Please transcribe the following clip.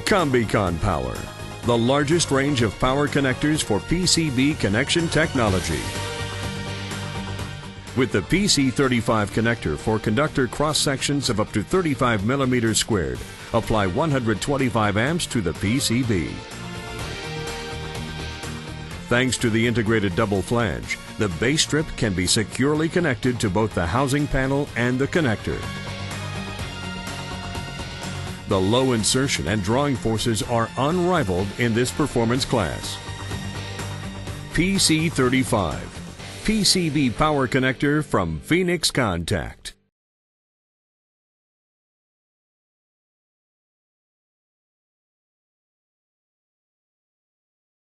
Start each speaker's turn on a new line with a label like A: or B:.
A: CombiCon Power, the largest range of power connectors for PCB connection technology. With the PC35 connector for conductor cross-sections of up to 35 millimeters squared, apply 125 amps to the PCB. Thanks to the integrated double flange, the base strip can be securely connected to both the housing panel and the connector. The low insertion and drawing forces are unrivaled in this performance class. PC35, PCB power connector from Phoenix Contact.